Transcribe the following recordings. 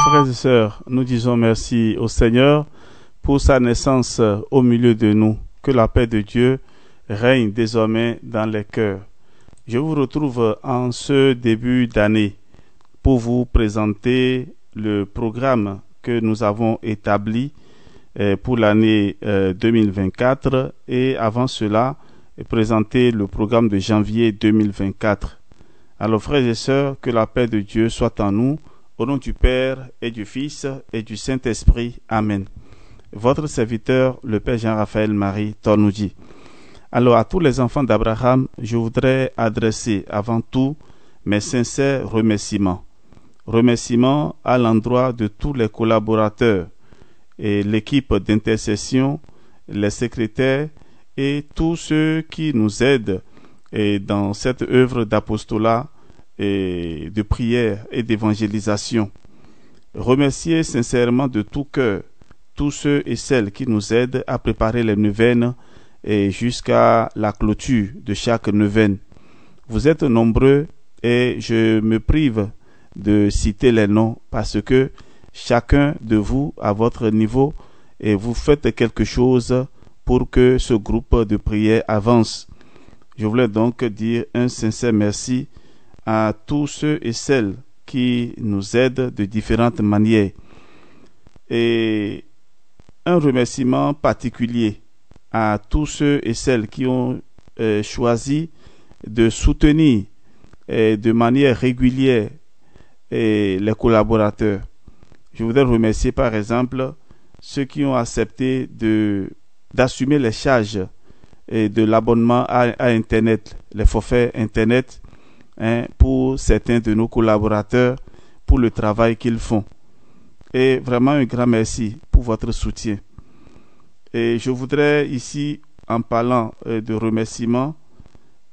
Frères et sœurs, nous disons merci au Seigneur pour sa naissance au milieu de nous. Que la paix de Dieu règne désormais dans les cœurs. Je vous retrouve en ce début d'année pour vous présenter le programme que nous avons établi pour l'année 2024 et avant cela, présenter le programme de janvier 2024. Alors frères et sœurs, que la paix de Dieu soit en nous, au nom du Père et du Fils et du Saint-Esprit. Amen. Votre serviteur, le Père Jean-Raphaël Marie Tornoudi. Alors à tous les enfants d'Abraham, je voudrais adresser avant tout mes sincères remerciements. Remerciements à l'endroit de tous les collaborateurs et l'équipe d'intercession, les secrétaires et tous ceux qui nous aident dans cette œuvre d'apostolat et de prière et d'évangélisation. Remercier sincèrement de tout cœur tous ceux et celles qui nous aident à préparer les neuvaines et jusqu'à la clôture de chaque neuvaine. Vous êtes nombreux et je me prive de citer les noms parce que chacun de vous à votre niveau et vous faites quelque chose pour que ce groupe de prière avance. Je voulais donc dire un sincère merci à tous ceux et celles qui nous aident de différentes manières. Et un remerciement particulier à tous ceux et celles qui ont choisi de soutenir de manière régulière les collaborateurs. Je voudrais remercier par exemple ceux qui ont accepté d'assumer les charges de l'abonnement à Internet, les forfaits Internet, pour certains de nos collaborateurs, pour le travail qu'ils font. Et vraiment un grand merci pour votre soutien. Et je voudrais ici, en parlant de remerciements,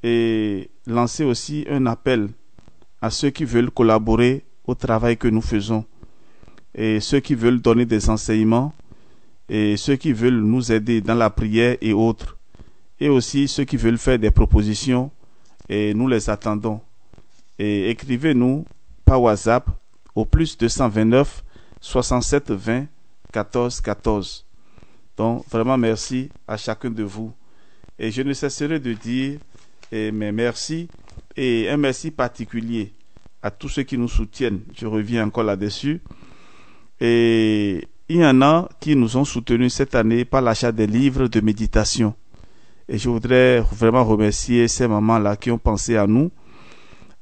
et lancer aussi un appel à ceux qui veulent collaborer au travail que nous faisons, et ceux qui veulent donner des enseignements, et ceux qui veulent nous aider dans la prière et autres, et aussi ceux qui veulent faire des propositions, et nous les attendons. Et écrivez-nous par WhatsApp au plus 229 67 20 14 14. Donc vraiment merci à chacun de vous. Et je ne cesserai de dire mes merci et un merci particulier à tous ceux qui nous soutiennent. Je reviens encore là-dessus. Et il y en a qui nous ont soutenus cette année par l'achat des livres de méditation. Et je voudrais vraiment remercier ces mamans-là qui ont pensé à nous.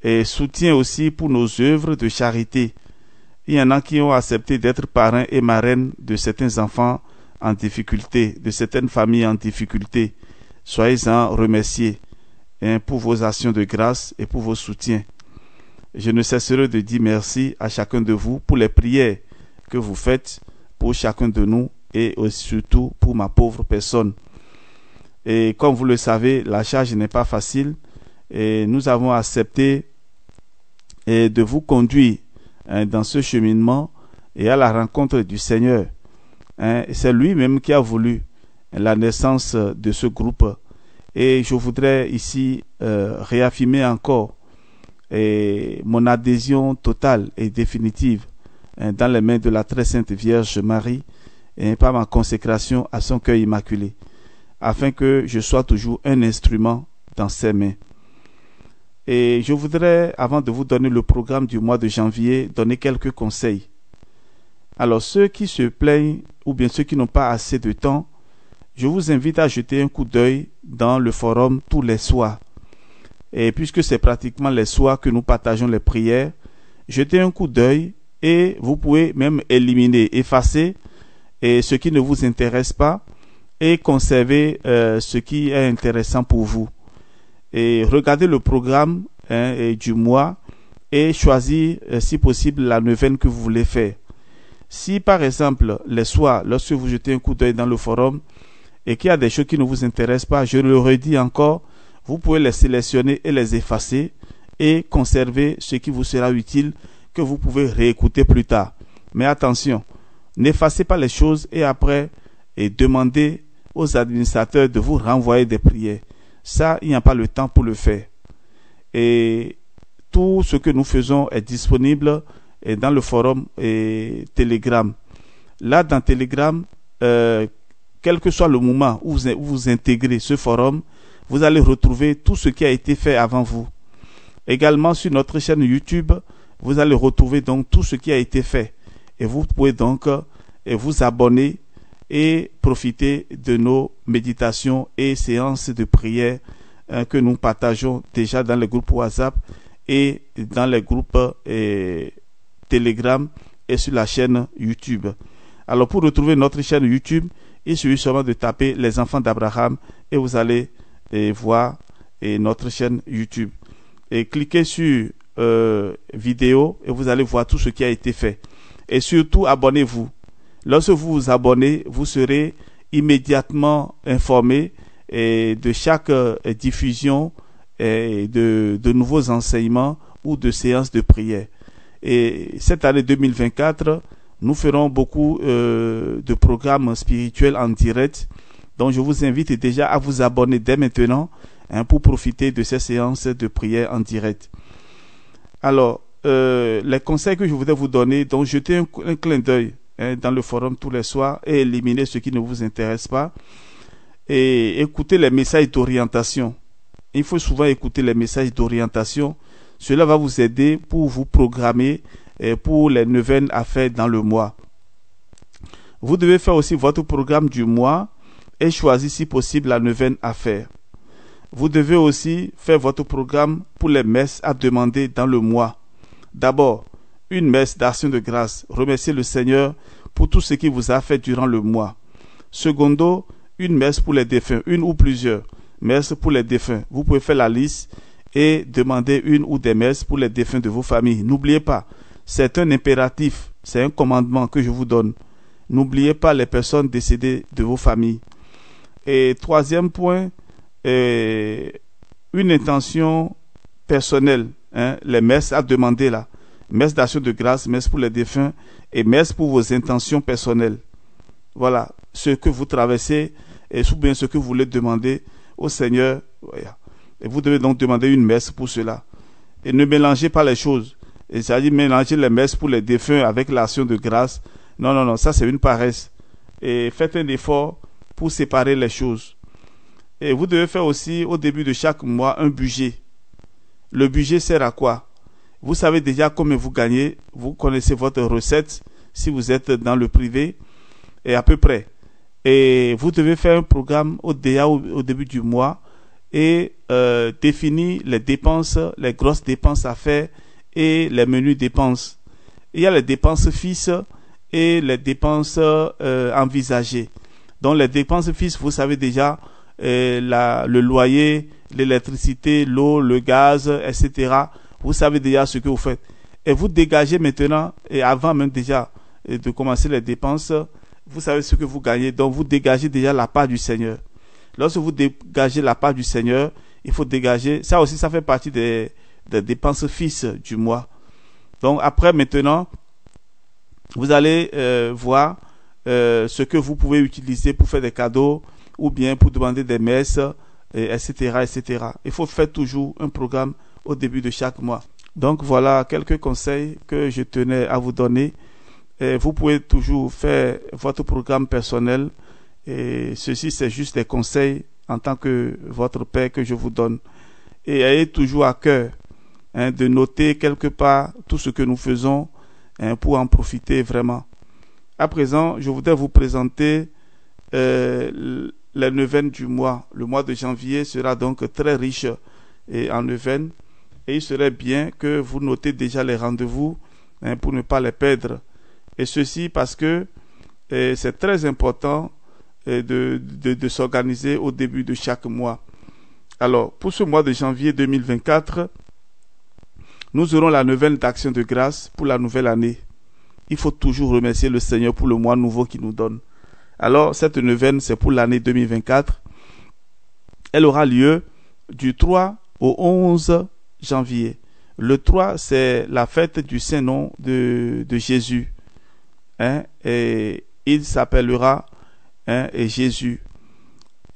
Et soutien aussi pour nos œuvres de charité. Il y en a qui ont accepté d'être parrains et marraines de certains enfants en difficulté, de certaines familles en difficulté. Soyez-en remerciés pour vos actions de grâce et pour vos soutiens. Je ne cesserai de dire merci à chacun de vous pour les prières que vous faites pour chacun de nous et surtout pour ma pauvre personne. Et comme vous le savez, la charge n'est pas facile et nous avons accepté de vous conduire dans ce cheminement et à la rencontre du Seigneur. C'est lui-même qui a voulu la naissance de ce groupe. Et je voudrais ici réaffirmer encore mon adhésion totale et définitive dans les mains de la très sainte Vierge Marie et par ma consécration à son cœur immaculé, afin que je sois toujours un instrument dans ses mains. Et je voudrais, avant de vous donner le programme du mois de janvier, donner quelques conseils. Alors, ceux qui se plaignent ou bien ceux qui n'ont pas assez de temps, je vous invite à jeter un coup d'œil dans le forum tous les soirs. Et puisque c'est pratiquement les soirs que nous partageons les prières, jetez un coup d'œil et vous pouvez même éliminer, effacer ce qui ne vous intéresse pas et conserver ce qui est intéressant pour vous. Et regardez le programme du mois et choisir si possible la neuvaine que vous voulez faire. Si par exemple les soirs, lorsque vous jetez un coup d'œil dans le forum et qu'il y a des choses qui ne vous intéressent pas, je le redis encore, vous pouvez les sélectionner et les effacer et conserver ce qui vous sera utile que vous pouvez réécouter plus tard. Mais attention, n'effacez pas les choses et après demandez aux administrateurs de vous renvoyer des prières. Ça, il n'y a pas le temps pour le faire. Et tout ce que nous faisons est disponible dans le forum Telegram. Là, dans Telegram, quel que soit le moment où vous intégrez ce forum, vous allez retrouver tout ce qui a été fait avant vous. Également sur notre chaîne YouTube, vous allez retrouver donc tout ce qui a été fait. Et vous pouvez donc vous abonner et profiter de nos méditations et séances de prière que nous partageons déjà dans les groupes WhatsApp et dans les groupes Telegram et sur la chaîne YouTube. Alors pour retrouver notre chaîne YouTube, il suffit seulement de taper les enfants d'Abraham et vous allez voir notre chaîne YouTube. Et cliquez sur vidéo et vous allez voir tout ce qui a été fait. Et surtout, abonnez-vous. Lorsque vous vous abonnez, vous serez immédiatement informé de chaque diffusion de nouveaux enseignements ou de séances de prière. Et cette année 2024, nous ferons beaucoup de programmes spirituels en direct. Donc je vous invite déjà à vous abonner dès maintenant pour profiter de ces séances de prière en direct. Alors, les conseils que je voudrais vous donner, donc jetez un clin d'œil dans le forum tous les soirs et éliminez ce qui ne vous intéresse pas. Et écoutez les messages d'orientation. Il faut souvent écouter les messages d'orientation. Cela va vous aider pour vous programmer pour les neuvaines à faire dans le mois. Vous devez faire aussi votre programme du mois et choisir si possible la neuvaine à faire. Vous devez aussi faire votre programme pour les messes à demander dans le mois. D'abord, une messe d'action de grâce. Remerciez le Seigneur pour tout ce qu'il vous a fait durant le mois. Secondo, une messe pour les défunts, une ou plusieurs messes pour les défunts. Vous pouvez faire la liste et demander une ou des messes pour les défunts de vos familles. N'oubliez pas, c'est un impératif, c'est un commandement que je vous donne. N'oubliez pas les personnes décédées de vos familles. Et troisième point, une intention personnelle, les messes à demander là, messe d'action de grâce, messe pour les défunts et messe pour vos intentions personnelles. Voilà, ce que vous traversez et ou bien ce que vous voulez demander au Seigneur. Et vous devez donc demander une messe pour cela. Et ne mélangez pas les choses. Et c'est-à-dire mélanger les messes pour les défunts avec l'action de grâce. Non, ça c'est une paresse. Et faites un effort pour séparer les choses. Et vous devez faire aussi au début de chaque mois un budget. Le budget sert à quoi? Vous savez déjà combien vous gagnez. Vous connaissez votre recette si vous êtes dans le privé. Et à peu près. Et vous devez faire un programme au début du mois et définir les dépenses, les grosses dépenses à faire et les menues dépenses. Il y a les dépenses fixes et les dépenses envisagées. Donc les dépenses fixes, vous savez déjà le loyer, l'électricité, l'eau, le gaz, etc. Vous savez déjà ce que vous faites. Et vous dégagez maintenant, et avant même déjà de commencer les dépenses, vous savez ce que vous gagnez. Donc vous dégagez déjà la part du Seigneur. Lorsque vous dégagez la part du Seigneur, il faut dégager, ça aussi ça fait partie des dépenses fixes du mois. Donc après maintenant, vous allez voir ce que vous pouvez utiliser pour faire des cadeaux ou bien pour demander des messes, etc., etc. Il faut faire toujours un programme au début de chaque mois. Donc voilà quelques conseils que je tenais à vous donner. Et vous pouvez toujours faire votre programme personnel et ceci c'est juste des conseils en tant que votre père que je vous donne. Et ayez toujours à cœur de noter quelque part tout ce que nous faisons pour en profiter vraiment. À présent, je voudrais vous présenter les neuvaines du mois. Le mois de janvier sera donc très riche en neuvaines et il serait bien que vous notez déjà les rendez-vous pour ne pas les perdre. Et ceci parce que c'est très important de s'organiser au début de chaque mois. Alors, pour ce mois de janvier 2024, nous aurons la neuvaine d'action de grâce pour la nouvelle année. Il faut toujours remercier le Seigneur pour le mois nouveau qu'il nous donne. Alors, cette neuvaine, c'est pour l'année 2024. Elle aura lieu du 3 au 11 janvier. Le 3, c'est la fête du Saint-Nom de Jésus. Et il s'appellera Jésus.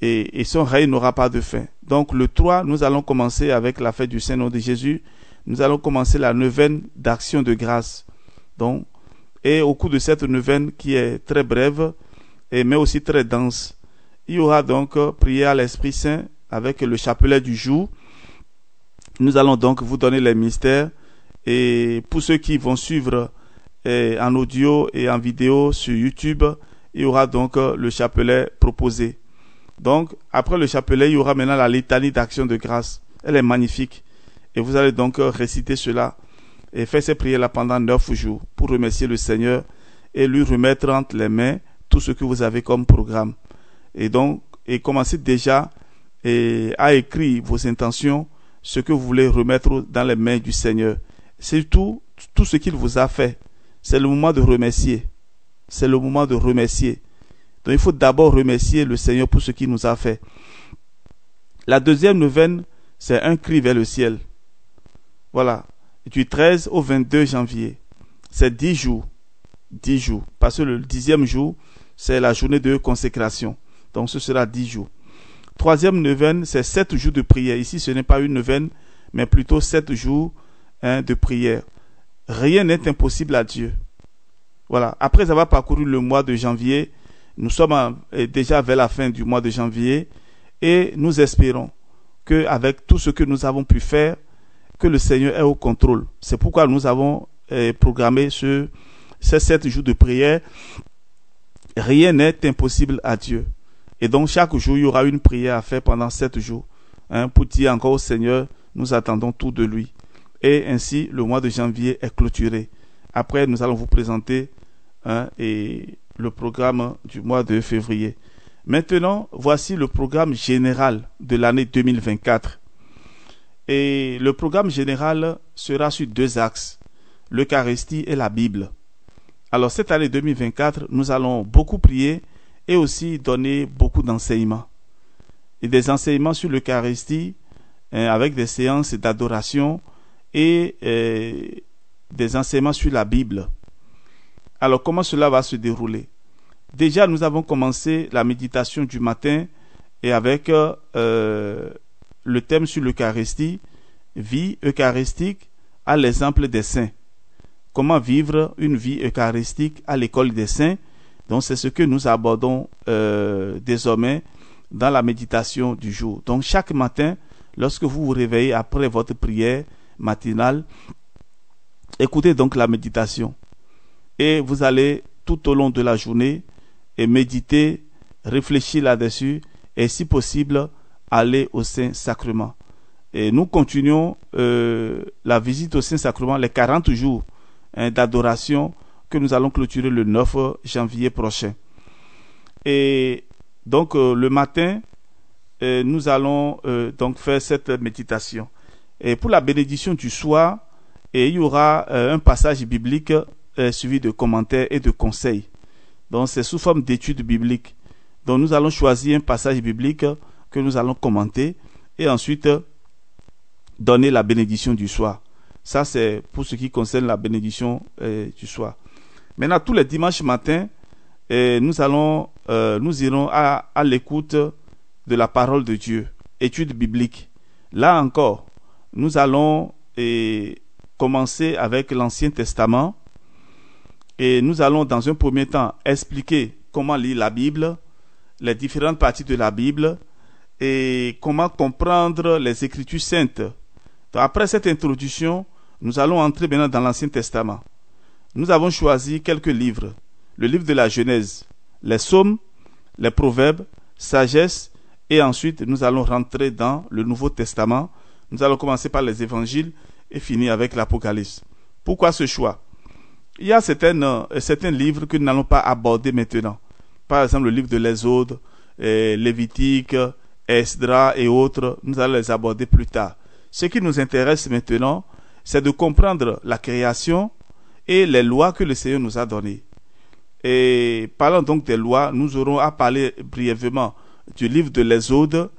Et son règne n'aura pas de fin. Donc, le 3, nous allons commencer avec la fête du Saint-Nom de Jésus. Nous allons commencer la neuvaine d'action de grâce. Donc, et au cours de cette neuvaine qui est très brève, mais aussi très dense, il y aura donc prière à l'Esprit Saint avec le chapelet du jour. Nous allons donc vous donner les mystères. Et pour ceux qui vont suivre en audio et en vidéo sur YouTube, il y aura donc le chapelet proposé. Donc, après le chapelet, il y aura maintenant la litanie d'action de grâce. Elle est magnifique. Et vous allez donc réciter cela et faire ces prières-là pendant 9 jours pour remercier le Seigneur et lui remettre entre les mains tout ce que vous avez comme programme. Et donc, commencez déjà à écrire vos intentions, ce que vous voulez remettre dans les mains du Seigneur. C'est tout ce qu'il vous a fait. C'est le moment de remercier. C'est le moment de remercier. Donc, il faut d'abord remercier le Seigneur pour ce qu'il nous a fait. La deuxième neuvaine, c'est un cri vers le ciel. Voilà. Du 13 au 22 janvier. C'est 10 jours. 10 jours. Parce que le 10e jour, c'est la journée de consécration. Donc, ce sera 10 jours. Troisième neuvaine, c'est 7 jours de prière. Ici, ce n'est pas une neuvaine, mais plutôt 7 jours de prière. Rien n'est impossible à Dieu. Voilà. Après avoir parcouru le mois de janvier, nous sommes déjà vers la fin du mois de janvier et nous espérons qu'avec tout ce que nous avons pu faire, que le Seigneur est au contrôle. C'est pourquoi nous avons programmé ces 7 jours de prière. Rien n'est impossible à Dieu. Et donc chaque jour, il y aura une prière à faire pendant 7 jours. Pour dire encore au Seigneur, nous attendons tout de lui. Et ainsi, le mois de janvier est clôturé. Après, nous allons vous présenter le programme du mois de février. Maintenant, voici le programme général de l'année 2024. Et le programme général sera sur 2 axes, l'Eucharistie et la Bible. Alors, cette année 2024, nous allons beaucoup prier et aussi donner beaucoup d'enseignements. Et des enseignements sur l'Eucharistie avec des séances d'adoration et des enseignements sur la Bible. Alors, comment cela va se dérouler? Déjà, nous avons commencé la méditation du matin et avec le thème sur l'Eucharistie, vie eucharistique à l'exemple des saints. Comment vivre une vie eucharistique à l'école des saints? Donc, c'est ce que nous abordons désormais dans la méditation du jour. Donc, chaque matin, lorsque vous vous réveillez après votre prière matinale, écoutez donc la méditation. Et vous allez tout au long de la journée méditer, réfléchir là-dessus et si possible, aller au Saint-Sacrement. Et nous continuons la visite au Saint-Sacrement, les 40 jours d'adoration que nous allons clôturer le 9 janvier prochain. Et donc le matin, nous allons donc faire cette méditation. Et pour la bénédiction du soir, il y aura un passage biblique suivi de commentaires et de conseils. Donc c'est sous forme d'études bibliques. Donc nous allons choisir un passage biblique que nous allons commenter et ensuite donner la bénédiction du soir. Ça c'est pour ce qui concerne la bénédiction du soir. Maintenant tous les dimanches matins, nous irons à l'écoute de la parole de Dieu, études bibliques. Là encore, nous allons commencer avec l'Ancien Testament. Et nous allons dans un premier temps expliquer comment lire la Bible, les différentes parties de la Bible et comment comprendre les Écritures saintes. Donc, après cette introduction, nous allons entrer maintenant dans l'Ancien Testament. Nous avons choisi quelques livres. Le livre de la Genèse, les Psaumes, les Proverbes, Sagesse et ensuite nous allons rentrer dans le Nouveau Testament. Nous allons commencer par les Évangiles et finir avec l'Apocalypse. Pourquoi ce choix? Il y a certains livres que nous n'allons pas aborder maintenant. Par exemple, le livre de l'Exode, Lévitique, Esdras et autres, nous allons les aborder plus tard. Ce qui nous intéresse maintenant, c'est de comprendre la création et les lois que le Seigneur nous a données. Et parlant donc des lois, nous aurons à parler brièvement du livre de l'Exode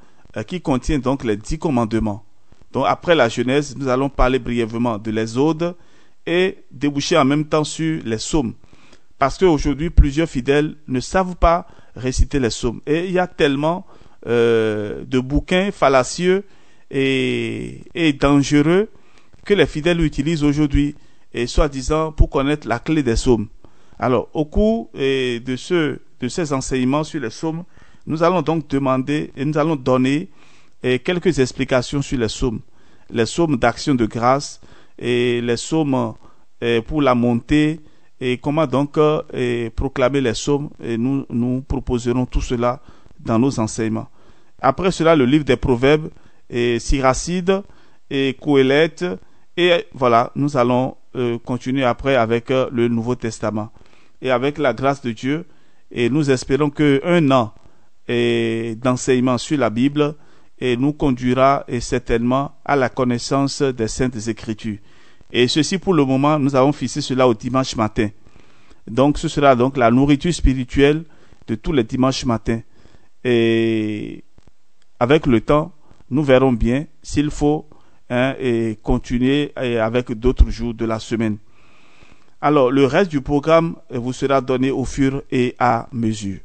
qui contient donc les 10 commandements. Donc après la Genèse, nous allons parler brièvement de l'Exode et déboucher en même temps sur les psaumes. Parce qu'aujourd'hui, plusieurs fidèles ne savent pas réciter les psaumes. Et il y a tellement de bouquins fallacieux et dangereux que les fidèles utilisent aujourd'hui. et soi-disant pour connaître la clé des psaumes. Alors, au cours de ces enseignements sur les psaumes, nous allons donc demander et nous allons donner quelques explications sur les psaumes d'action de grâce et les psaumes pour la montée et comment donc proclamer les psaumes. Et nous proposerons tout cela dans nos enseignements. Après cela, le livre des Proverbes, Siracide et Qoélète, et voilà, nous allons continuer après avec le Nouveau Testament. Et avec la grâce de Dieu, et nous espérons qu'un an d'enseignement sur la Bible nous conduira certainement à la connaissance des Saintes Écritures. Et ceci, pour le moment, nous avons fixé cela au dimanche matin. Donc, ce sera donc la nourriture spirituelle de tous les dimanches matins. Et avec le temps, nous verrons bien s'il faut et continuer avec d'autres jours de la semaine. Alors, le reste du programme vous sera donné au fur et à mesure.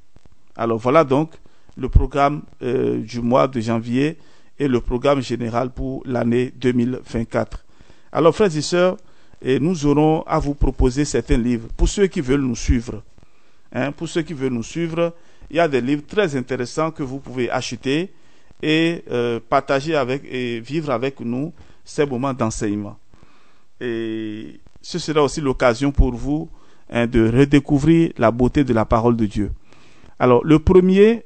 Alors, voilà donc le programme du mois de janvier et le programme général pour l'année 2024. Alors, frères et sœurs, nous aurons à vous proposer certains livres pour ceux qui veulent nous suivre. Pour ceux qui veulent nous suivre, il y a des livres très intéressants que vous pouvez acheter et partager avec et vivre avec nous ces moments d'enseignement. Et ce sera aussi l'occasion pour vous de redécouvrir la beauté de la parole de Dieu. Alors, le premier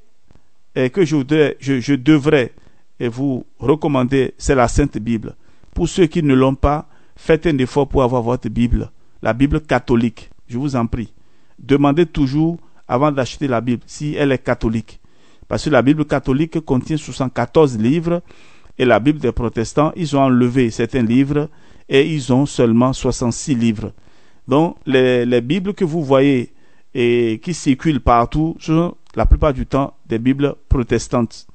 que je devrais vous recommander, c'est la Sainte Bible. Pour ceux qui ne l'ont pas, faites un effort pour avoir votre Bible, la Bible catholique, je vous en prie. Demandez toujours, avant d'acheter la Bible, si elle est catholique. Parce que la Bible catholique contient 74 livres et la Bible des protestants, ils ont enlevé certains livres et ils ont seulement 66 livres. Donc, les Bibles que vous voyez et qui circulent partout sont la plupart du temps des Bibles protestantes.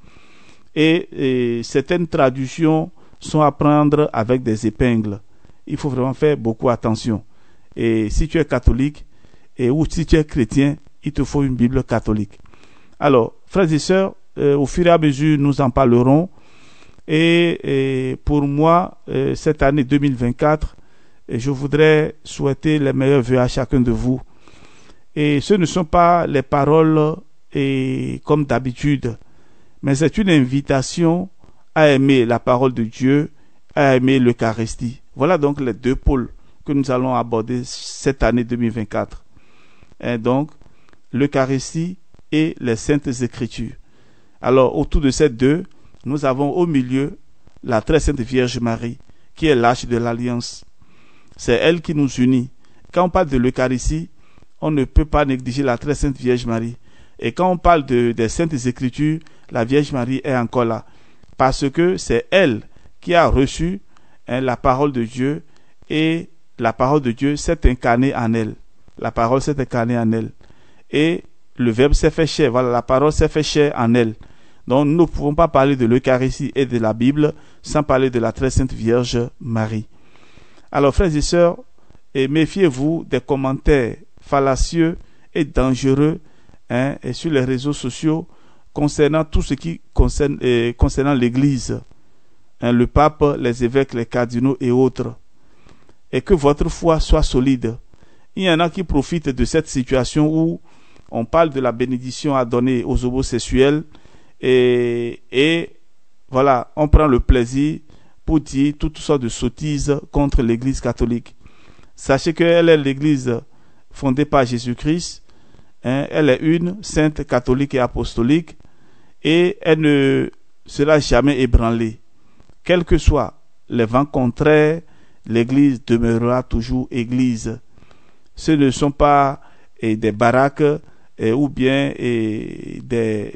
Et certaines traductions sont à prendre avec des épingles. Il faut vraiment faire beaucoup attention. Et si tu es catholique ou si tu es chrétien, il te faut une Bible catholique. Alors, frères et sœurs, au fur et à mesure, nous en parlerons. Et pour moi, cette année 2024, je voudrais souhaiter les meilleurs vœux à chacun de vous. Et ce ne sont pas les paroles comme d'habitude, mais c'est une invitation à aimer la parole de Dieu, à aimer l'Eucharistie. Voilà donc les deux pôles que nous allons aborder cette année 2024. Et donc, l'Eucharistie et les Saintes Écritures. Alors, autour de ces deux, nous avons au milieu la très sainte Vierge Marie, qui est l'arche de l'Alliance. C'est elle qui nous unit. Quand on parle de l'Eucharistie, on ne peut pas négliger la très sainte Vierge Marie. Et quand on parle des Saintes Écritures, la Vierge Marie est encore là. Parce que c'est elle qui a reçu la parole de Dieu et la parole de Dieu s'est incarnée en elle. La parole s'est incarnée en elle. Et le Verbe s'est fait chair. Voilà, la parole s'est fait chair en elle. Donc, nous ne pouvons pas parler de l'Eucharistie et de la Bible sans parler de la très sainte Vierge Marie. Alors, frères et sœurs, méfiez-vous des commentaires fallacieux et dangereux et sur les réseaux sociaux concernant tout ce qui concernant l'Église, le pape, les évêques, les cardinaux et autres. Et que votre foi soit solide. Il y en a qui profitent de cette situation où on parle de la bénédiction à donner aux homosexuels et voilà, on prend le plaisir pour dire toutes sortes de sottises contre l'Église catholique. Sachez qu'elle est l'Église fondée par Jésus-Christ. Elle est une sainte catholique et apostolique et elle ne sera jamais ébranlée. Quels que soient les vents contraires, l'Église demeurera toujours Église. Ce ne sont pas des baraques ou bien des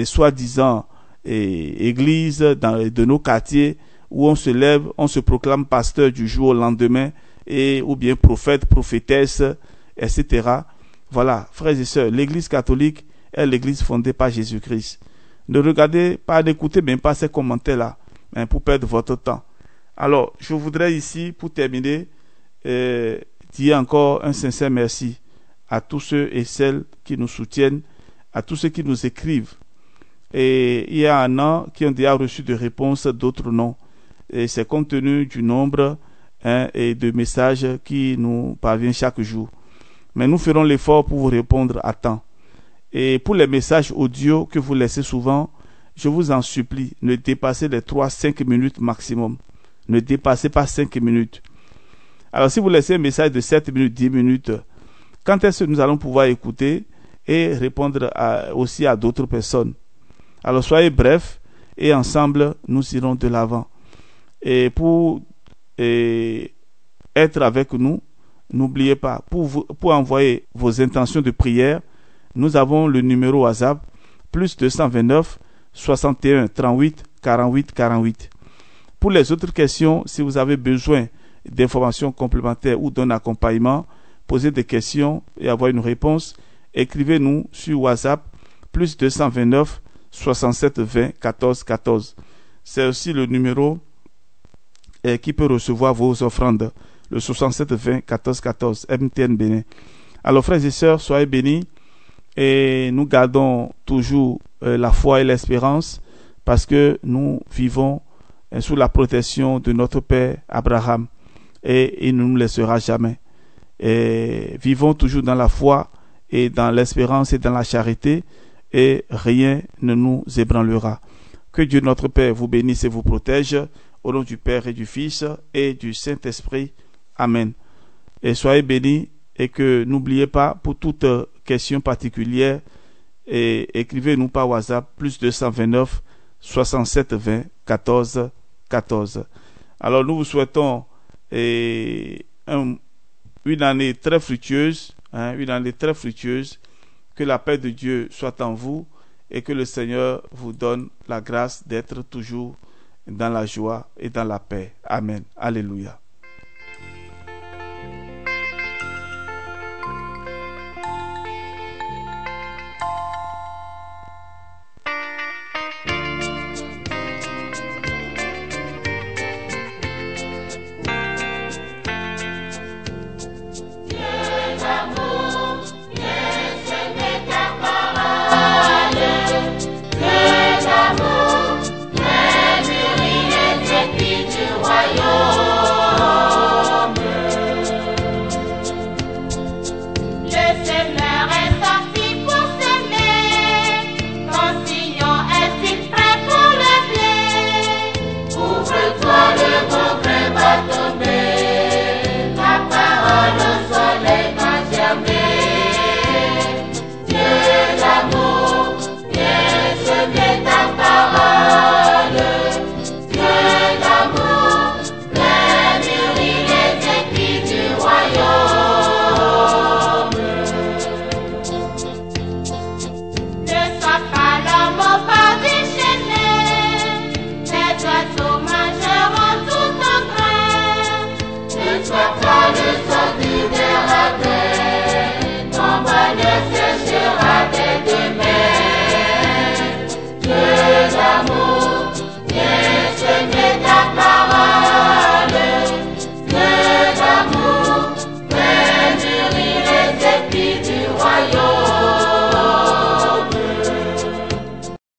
soi-disant églises de nos quartiers où on se lève, on se proclame pasteur du jour au lendemain ou bien prophète, prophétesse, etc. Voilà, frères et sœurs, l'Église catholique est l'Église fondée par Jésus-Christ. Ne regardez pas, n'écoutez même pas ces commentaires-là pour perdre votre temps. Alors, je voudrais ici, pour terminer, dire encore un sincère merci à tous ceux et celles qui nous soutiennent, à tous ceux qui nous écrivent. Et il y a un an qui ont déjà reçu des réponses, d'autres non. Et c'est compte tenu du nombre et de messages qui nous parviennent chaque jour. Mais nous ferons l'effort pour vous répondre à temps. Et pour les messages audio que vous laissez souvent, je vous en supplie, ne dépassez les 3-5 minutes maximum. Ne dépassez pas 5 minutes. Alors si vous laissez un message de 7 minutes, 10 minutes, quand est-ce que nous allons pouvoir écouter et répondre aussi à d'autres personnes? Alors soyez brefs et ensemble nous irons de l'avant. Et pour être avec nous, n'oubliez pas, pour envoyer vos intentions de prière, nous avons le numéro WhatsApp plus 229 61 38 48 48. Pour les autres questions, si vous avez besoin d'informations complémentaires ou d'un accompagnement, posez des questions et avoir une réponse, écrivez-nous sur WhatsApp plus 229 67 20 14 14. C'est aussi le numéro qui peut recevoir vos offrandes, le 67 20 14 14 MTN Bénin. Alors frères et sœurs, soyez bénis et nous gardons toujours la foi et l'espérance parce que nous vivons sous la protection de notre Père Abraham et il ne nous laissera jamais. Et vivons toujours dans la foi et dans l'espérance et dans la charité et rien ne nous ébranlera. Que Dieu notre Père vous bénisse et vous protège au nom du Père et du Fils et du Saint-Esprit. Amen. Et soyez bénis et que n'oubliez pas pour toute question particulière et écrivez-nous par WhatsApp plus 229 67 20 14 14. Alors nous vous souhaitons une année très fructueuse, que la paix de Dieu soit en vous et que le Seigneur vous donne la grâce d'être toujours dans la joie et dans la paix. Amen. Alléluia.